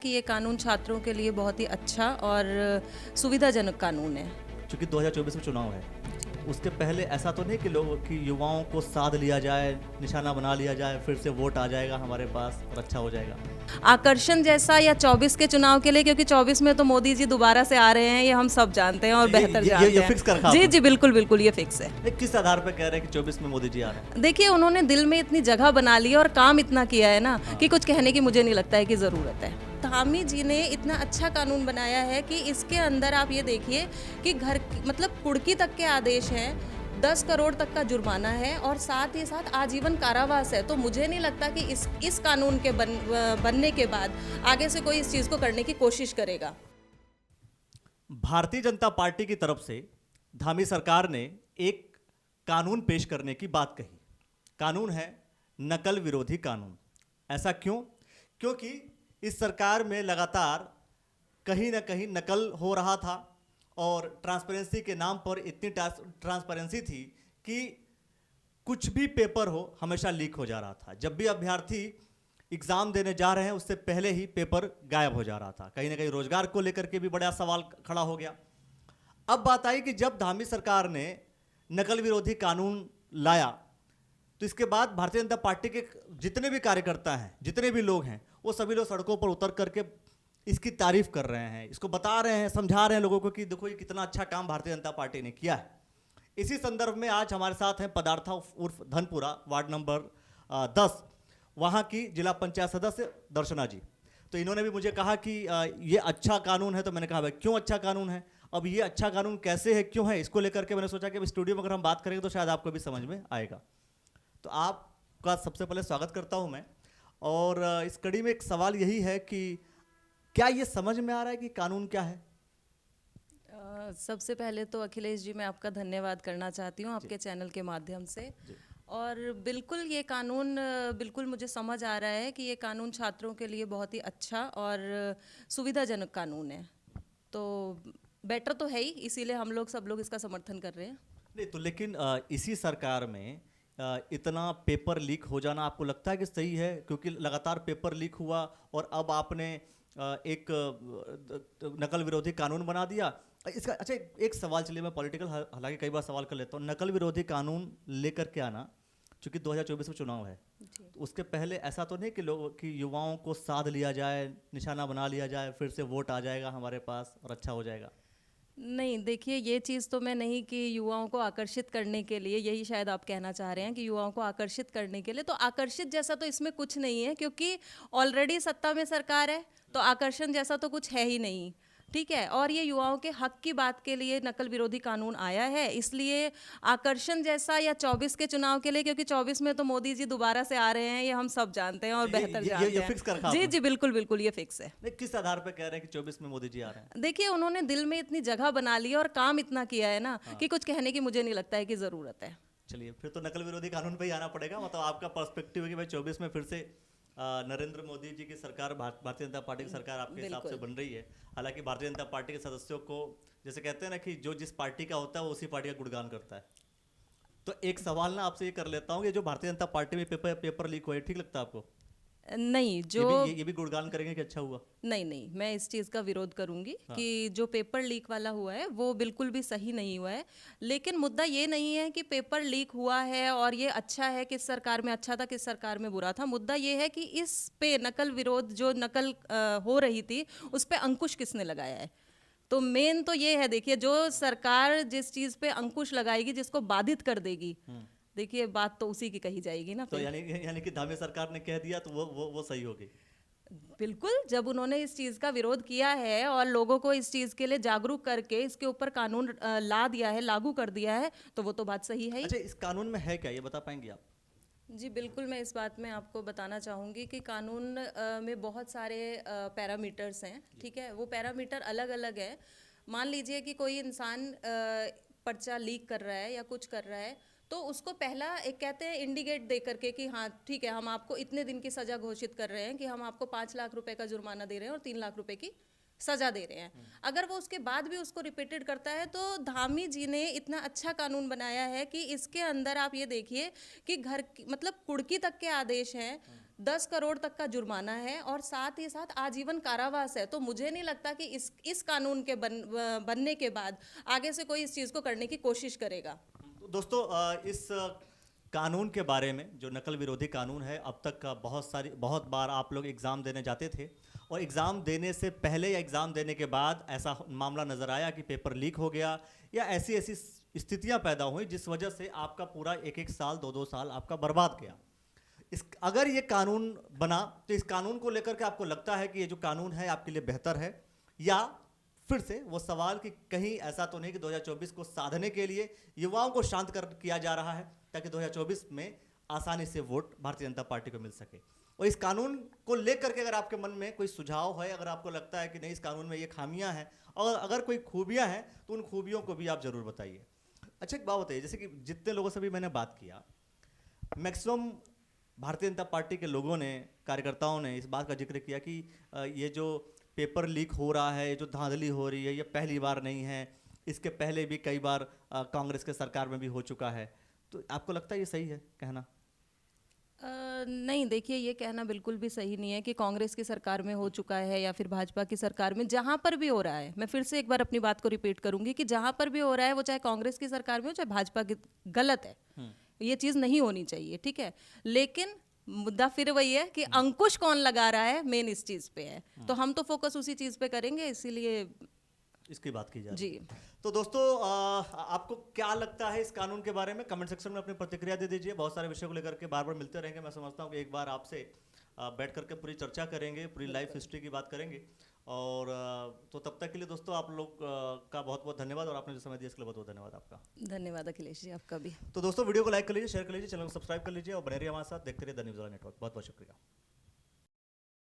कि ये कानून छात्रों के लिए बहुत ही अच्छा और सुविधाजनक कानून है। चूंकि 2024 में चुनाव है, उसके पहले ऐसा तो नहीं कि लोगों की युवाओं को साध लिया जाए, निशाना बना लिया जाए, फिर से वोट आ जाएगा हमारे पास और अच्छा हो जाएगा। आकर्षण जैसा या 24 के चुनाव के लिए, क्योंकि 24 में तो मोदी जी दोबारा से आ रहे हैं, ये हम सब जानते हैं और बेहतर जानते ये हैं। फिक्स कर रखा जी आपने? जी बिल्कुल बिल्कुल ये फिक्स है। नहीं, किस आधार पर कह रहे हैं कि 24 में मोदी जी आ रहे हैं? देखिए, उन्होंने दिल में इतनी जगह बना ली और काम इतना किया है ना कि कुछ कहने की मुझे नहीं लगता है कि ज़रूरत है। धामी जी ने इतना अच्छा कानून बनाया है कि इसके अंदर आप ये देखिए कि मतलब कुर्की तक के आदेश हैं, 10 करोड़ तक का जुर्माना है और साथ ही साथ आजीवन कारावास है। तो मुझे नहीं लगता कि इस कानून के बनने के बाद आगे से कोई इस चीज़ को करने की कोशिश करेगा। भारतीय जनता पार्टी की तरफ से धामी सरकार ने एक कानून पेश करने की बात कही। कानून है नकल विरोधी कानून। ऐसा क्यों? क्योंकि इस सरकार में लगातार कहीं ना कहीं नकल हो रहा था और ट्रांसपेरेंसी के नाम पर इतनी ट्रांसपेरेंसी थी कि कुछ भी पेपर हो हमेशा लीक हो जा रहा था। जब भी अभ्यर्थी एग्जाम देने जा रहे हैं उससे पहले ही पेपर गायब हो जा रहा था। कहीं ना कहीं रोजगार को लेकर के भी बड़ा सवाल खड़ा हो गया। अब बात आई कि जब धामी सरकार ने नकल विरोधी कानून लाया तो इसके बाद भारतीय जनता पार्टी के जितने भी कार्यकर्ता हैं, जितने भी लोग हैं, वो सभी लोग सड़कों पर उतर करके इसकी तारीफ कर रहे हैं, इसको बता रहे हैं, समझा रहे हैं लोगों को कि देखो ये कितना अच्छा काम भारतीय जनता पार्टी ने किया है। इसी संदर्भ में आज हमारे साथ हैं पदार्था उर्फ धनपुरा, वार्ड नंबर 10, वहाँ की जिला पंचायत सदस्य दर्शना जी। तो इन्होंने भी मुझे कहा कि ये अच्छा कानून है। तो मैंने कहा भाई क्यों अच्छा कानून है, अब ये अच्छा कानून कैसे है, क्यों है, इसको लेकर के मैंने सोचा कि अब स्टूडियो में अगर हम बात करेंगे तो शायद आपको भी समझ में आएगा। तो आपका सबसे पहले स्वागत करता हूं मैं। और इस कड़ी में एक सवाल यही है कि क्या ये समझ में आ रहा है कि कानून क्या है? सबसे पहले तो अखिलेश जी मैं आपका धन्यवाद करना चाहती हूँ आपके चैनल के माध्यम से। और बिल्कुल ये कानून बिल्कुल मुझे समझ आ रहा है कि ये कानून छात्रों के लिए बहुत ही अच्छा और सुविधाजनक कानून है। तो बेटर तो है ही, इसीलिए हम लोग सब लोग इसका समर्थन कर रहे हैं। नहीं तो लेकिन इसी सरकार में इतना पेपर लीक हो जाना आपको लगता है कि सही है? क्योंकि लगातार पेपर लीक हुआ और अब आपने एक नकल विरोधी कानून बना दिया। इसका अच्छा एक सवाल, चलिए मैं पॉलिटिकल हालांकि कई बार सवाल कर लेता हूँ। नकल विरोधी कानून लेकर के आना, चूंकि 2024 में चुनाव है, तो उसके पहले ऐसा तो नहीं कि लोगों की युवाओं को साध लिया जाए, निशाना बना लिया जाए, फिर से वोट आ जाएगा हमारे पास और अच्छा हो जाएगा? नहीं, देखिए ये चीज़ तो मैं नहीं कि युवाओं को आकर्षित करने के लिए, यही शायद आप कहना चाह रहे हैं कि युवाओं को आकर्षित करने के लिए, तो आकर्षित जैसा तो इसमें कुछ नहीं है क्योंकि ऑलरेडी सत्ता में सरकार है, तो आकर्षण जैसा तो कुछ है ही नहीं। ठीक है, और ये युवाओं के हक की बात के लिए नकल विरोधी कानून आया है, इसलिए आकर्षण जैसा या 24 के चुनाव के लिए, क्योंकि 24 में तो मोदी जी दोबारा से आ रहे हैं, ये हम सब जानते हैं और बेहतर जानते ये फिक्स कर हैं। रखा जी आपने? जी बिल्कुल बिल्कुल ये फिक्स है। नहीं, किस आधार पर कह रहे हैं कि 24 में मोदी जी आ रहे हैं? देखिए, उन्होंने दिल में इतनी जगह बना ली और काम इतना किया है ना कि कुछ कहने की मुझे नहीं लगता है कि ज़रूरत है। चलिए, फिर तो नकल विरोधी कानून पे ही आना पड़ेगा। मतलब आपका पर्सपेक्टिव है कि भाई 24 में फिर से नरेंद्र मोदी जी की सरकार, भारतीय जनता पार्टी की सरकार आपके हिसाब से बन रही है। हालांकि भारतीय जनता पार्टी के सदस्यों को, जैसे कहते हैं ना कि जो जिस पार्टी का होता है वो उसी पार्टी का गुणगान करता है। तो एक सवाल ना आपसे ये कर लेता हूँ कि जो भारतीय जनता पार्टी में पेपर लीक हुए, ठीक लगता है आपको? नहीं, जो ये भी गुणगान करेंगे कि अच्छा हुआ? नहीं, मैं इस चीज़ का विरोध करूंगी कि जो पेपर लीक वाला हुआ है वो बिल्कुल भी सही नहीं हुआ है। लेकिन मुद्दा ये नहीं है कि पेपर लीक हुआ है और ये अच्छा है, किस सरकार में अच्छा था किस सरकार में बुरा था। मुद्दा ये है कि इस पे नकल विरोध, जो नकल हो रही थी, उस पे अंकुश किसने लगाया है। तो मेन तो ये है, देखिए, जो सरकार जिस चीज़ पे अंकुश लगाएगी, जिसको बाधित कर देगी, देखिए बात तो उसी की कही जाएगी ना। तो यानी कि धामी सरकार ने कह दिया तो वो सही होगी? बिल्कुल, जब उन्होंने इस चीज़ का विरोध किया है और लोगों को इस चीज़ के लिए जागरूक करके इसके ऊपर कानून ला दिया है, लागू कर दिया है, तो वो तो बात सही है ही। अच्छा, इस कानून में है क्या, ये बता पाएंगे आप? जी बिल्कुल, मैं इस बात में आपको बताना चाहूँगी कि कानून में बहुत सारे पैरामीटर्स हैं। ठीक है, वो पैरामीटर अलग अलग है। मान लीजिए कि कोई इंसान पर्चा लीक कर रहा है या कुछ कर रहा है, तो उसको पहला एक कहते हैं इंडिकेट दे करके कि हाँ ठीक है, हम आपको इतने दिन की सज़ा घोषित कर रहे हैं, कि हम आपको 5 लाख रुपए का जुर्माना दे रहे हैं और 3 लाख रुपए की सजा दे रहे हैं। अगर वो उसके बाद भी उसको रिपीटेड करता है, तो धामी जी ने इतना अच्छा कानून बनाया है कि इसके अंदर आप ये देखिए कि मतलब कुर्की तक के आदेश हैं, 10 करोड़ तक का जुर्माना है और साथ ही साथ आजीवन कारावास है। तो मुझे नहीं लगता कि इस कानून के बनने के बाद आगे से कोई इस चीज़ को करने की कोशिश करेगा। तो दोस्तों इस कानून के बारे में, जो नकल विरोधी कानून है, अब तक का बहुत बार आप लोग एग्ज़ाम देने जाते थे और एग्ज़ाम देने से पहले या एग्ज़ाम देने के बाद ऐसा मामला नज़र आया कि पेपर लीक हो गया या ऐसी ऐसी स्थितियां पैदा हुई जिस वजह से आपका पूरा 1-1 साल 2-2 साल आपका बर्बाद गया। अगर ये कानून बना तो इस कानून को लेकर के आपको लगता है कि ये जो कानून है आपके लिए बेहतर है, या फिर से वो सवाल कि कहीं ऐसा तो नहीं कि 2024 को साधने के लिए युवाओं को शांत किया जा रहा है ताकि 2024 में आसानी से वोट भारतीय जनता पार्टी को मिल सके? और इस कानून को लेकर के अगर आपके मन में कोई सुझाव है, अगर आपको लगता है कि नहीं इस कानून में ये खामियां हैं और अगर कोई खूबियां हैं तो उन खूबियों को भी आप जरूर बताइए। अच्छा, एक बात बताइए, जैसे कि जितने लोगों से भी मैंने बात किया, मैक्सिमम भारतीय जनता पार्टी के लोगों ने, कार्यकर्ताओं ने इस बात का जिक्र किया कि ये जो पेपर लीक हो रहा है, ये जो धांधली हो रही है, ये पहली बार नहीं है, इसके पहले भी कई बार कांग्रेस के सरकार में भी हो चुका है। तो आपको लगता है ये सही है कहना? नहीं, देखिए ये कहना बिल्कुल भी सही नहीं है कि कांग्रेस की सरकार में हो चुका है या फिर भाजपा की सरकार में। जहां पर भी हो रहा है, मैं फिर से एक बार अपनी बात को रिपीट करूंगी कि जहां पर भी हो रहा है, वो चाहे कांग्रेस की सरकार में हो चाहे भाजपा की, गलत है। ये चीज़ नहीं होनी चाहिए, ठीक है। लेकिन मुद्दा फिर वही है कि अंकुश कौन लगा रहा है, मेन इस चीज़ पे है। तो हम तो फोकस उसी चीज़ पे करेंगे, इसीलिए इसकी बात की जाए जी। तो दोस्तों आपको क्या लगता है इस कानून के बारे में? कमेंट सेक्शन में अपनी प्रतिक्रिया दे दीजिए। बहुत सारे विषयों को लेकर के बार बार मिलते रहेंगे। मैं समझता हूँ कि एक बार आपसे बैठ करके पूरी चर्चा करेंगे, पूरी लाइफ हिस्ट्री की बात करेंगे। और तो तब तक के लिए दोस्तों आप लोग का बहुत बहुत धन्यवाद, और आपने जो समय दिया इसके लिए बहुत बहुत धन्यवाद आपका। धन्यवाद अखिलेश जी, आपका भी। तो दोस्तों वीडियो को लाइक कर लीजिए, शेयर कर लीजिए, चैनल को सब्सक्राइब कर लीजिए और बने रहिए हमारे साथ, देखते रहिए द न्यूज़ वाला नेटवर्क। बहुत बहुत शुक्रिया।